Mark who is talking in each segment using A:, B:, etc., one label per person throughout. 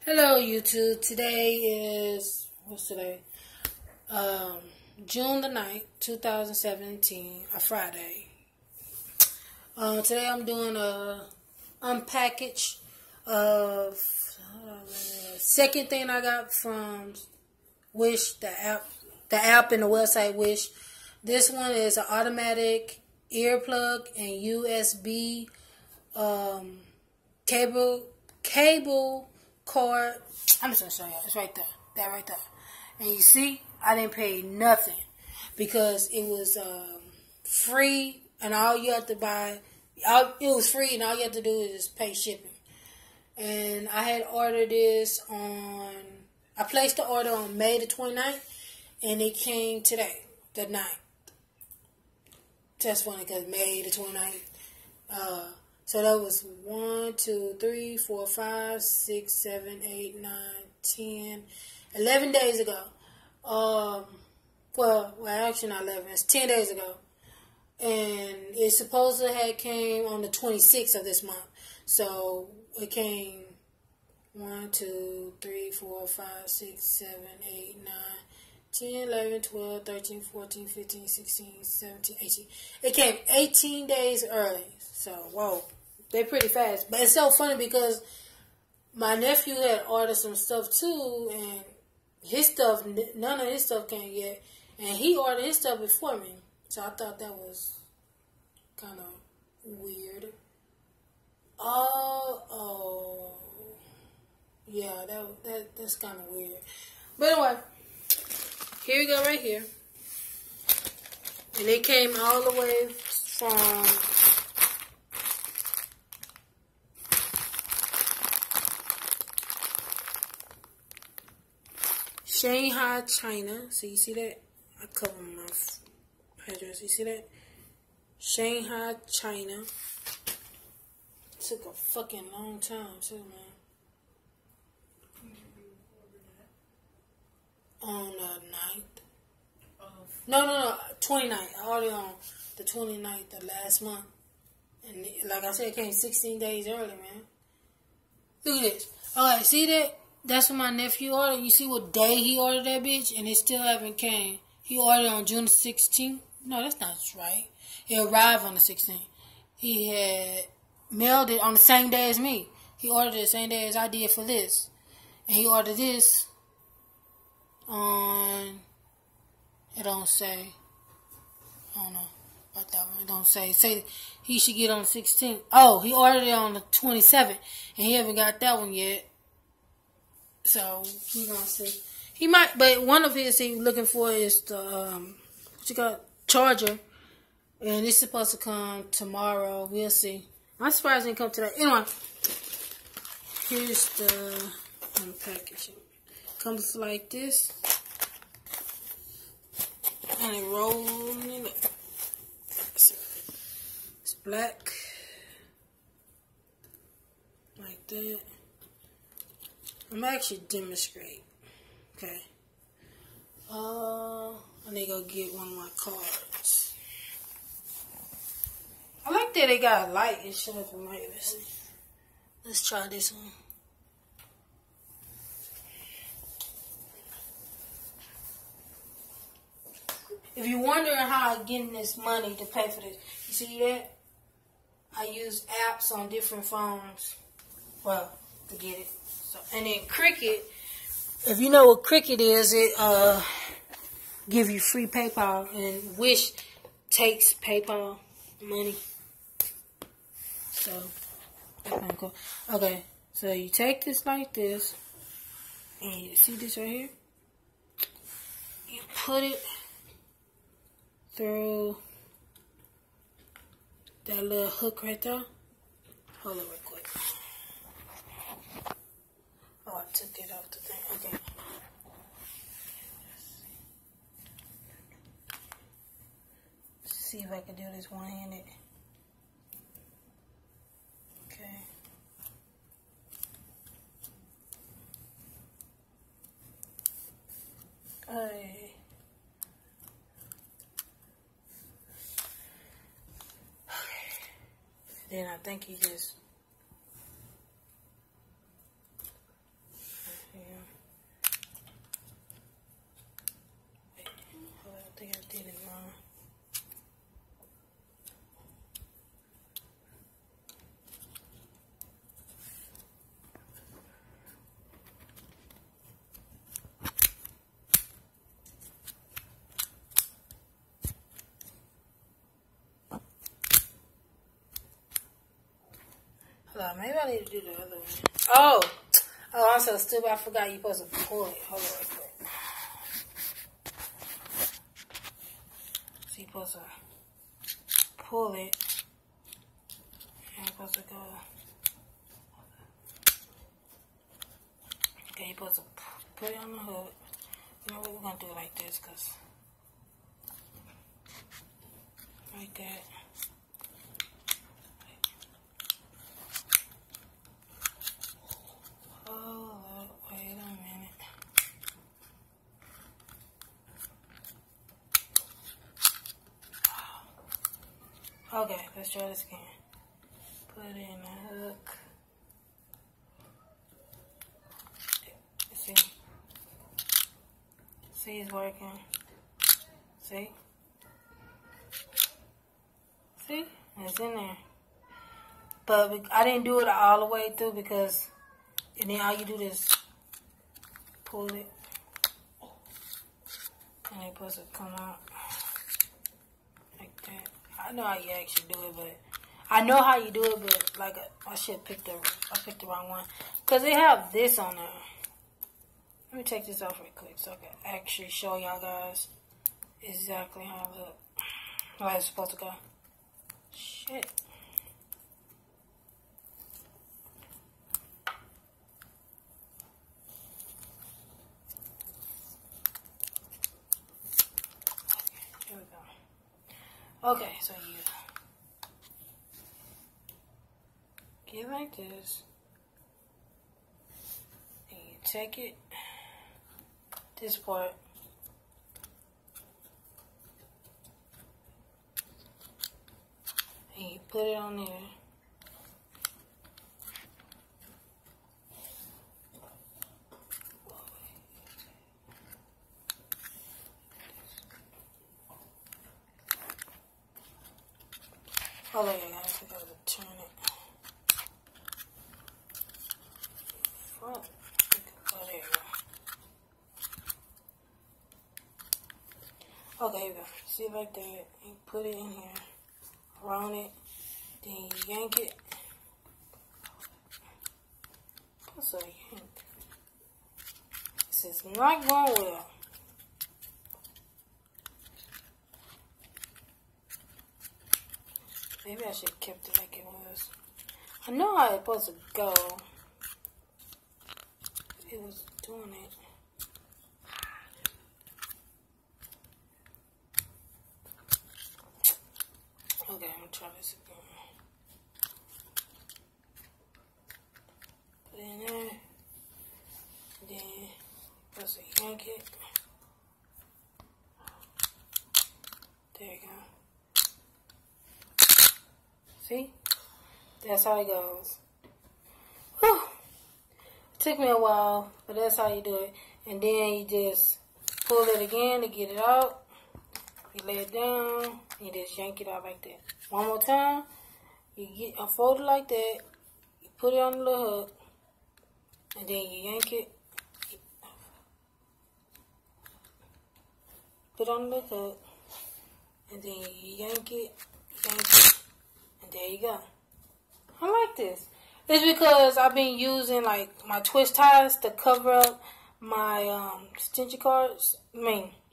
A: Hello YouTube. Today is, what's today? June the 9th, 2017, a Friday. Today I'm doing a unpackage of second thing I got from Wish, the app and the website Wish. This one is an automatic earplug and USB cable cord. I'm just gonna show y'all. It's right there. That right there. And you see, I didn't pay nothing because it was free, and all you have to buy, it was free, and all you have to do is pay shipping. And I had ordered this I placed the order on May the 29th, and it came today, the 9th. That's funny because May the 29th. So that was 1, 2, 3, 4, 5, 6, 7, 8, 9, 10, 11 days ago. Well, actually not 11. It's 10 days ago. And it's supposed to have came on the 26th of this month. So it came 1, 2, 3, 4, 5, 6, 7, 8, 9, 10, 11, 12, 13, 14, 15, 16, 17, 18. It came 18 days early. So, whoa. They're pretty fast. But it's so funny because my nephew had ordered some stuff too, and his stuff, none of his stuff came yet. And he ordered his stuff before me. So I thought that was kind of weird. Yeah, that's kind of weird. But anyway, here we go right here. And it came all the way from Shanghai, China. So you see that? I cover my address. You see that? Shanghai, China. Took a fucking long time too, man. On the 9th. No, 29th. I ordered on the 29th of last month. And like I said, it came 16 days early, man. Look at this. Alright, see that? That's what my nephew ordered. You see what day he ordered that bitch? And it still haven't came. He ordered on June 16th. No, that's not right. It arrived on the 16th. He had mailed it on the same day as me. He ordered it the same day as I did for this. And he ordered this on, it don't say, I don't know about that one. It don't say. It say he should get on the 16th. Oh, he ordered it on the 27th. And he haven't got that one yet. So, we're going to see. He might, but one of his he's looking for is the, charger. And it's supposed to come tomorrow. We'll see. I'm surprised it didn't come today. Anyway, here's the packaging. Comes like this. And it rolls in it. It's black. Like that. I'm actually demonstrate. Okay. I need to go get one of my cards. I like that they got a light and shit up in my ears. Let's try this one. If you're wondering how I'm getting this money to pay for this, you see that? I use apps on different phones. Well, to get it. So, and then Cricket, if you know what Cricket is, it give you free PayPal, and Wish takes PayPal money. So that's kind of cool. Okay, so you take this like this, and you see this right here. You put it through that little hook right there. Hold on real quick. Oh, I took it off the thing. Okay. See if I can do this one-handed. Okay. Okay. Then I think you just Maybe I need to do the other one. Oh, I'm so stupid. I forgot you're supposed to pull it. Hold on real quick. So you're supposed to pull it. And you're supposed to go. Okay, you're supposed to put it on the hook. You know what, we're going to do it like this, because like that. Oh, wait a minute. Okay, let's try this again. Put it in the hook. See? See, it's working. See? See? It's in there. But I didn't do it all the way through because, and then all you do is pull it. And it's supposed to come out like that. I know how you actually do it, but I know how you do it, but like I picked the wrong one. Because they have this on there. Let me take this off real quick so I can actually show y'all guys exactly how it looks. How it's supposed to go. Shit. Okay, here we go. Okay, so you get like this. And you take it. This part, and you put it on there. Oh, there you go. I gotta turn it. Front. Oh, there you go. Okay, here we go. See it like that. You put it in here, around it, then you yank it. What's a yank? This is not going well. Maybe I should have kept it like it was. I know how it's supposed to go. It was doing it. Okay, I'm gonna try this again. Put it in there. Then supposed to yank it. There you go. See? That's how it goes. Whew. It took me a while, but that's how you do it. And then you just pull it again to get it out. You lay it down, and you just yank it out like that. One more time, you get unfold it like that, you put it on the little hook, and then you yank it, put it on the little hook, and then you yank it, and there you go. I like this. It's because I've been using like my twist ties to cover up my extension cards.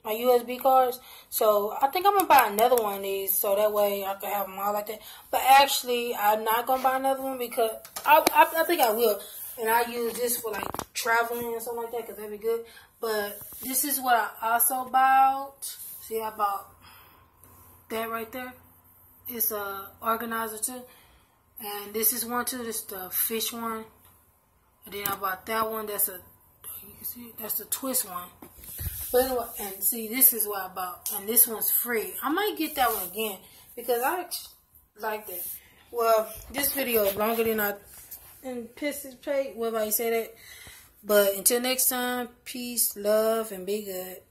A: My USB cards. So I think I'm gonna buy another one of these so that way I can have them all like that. But actually, I'm not gonna buy another one because I think I will. And I use this for like traveling and something like that because that'd be good. But this is what I also bought. See, I bought that right there. It's a organizer too. And this is one too. This is the fish one. And then I bought that one. That's a, you can see, that's the twist one. But anyway, and see, this is what I bought. And this one's free. I might get that one again because I like that. Well, this video is longer than I anticipated. Whatever you say that. But until next time, peace, love, and be good.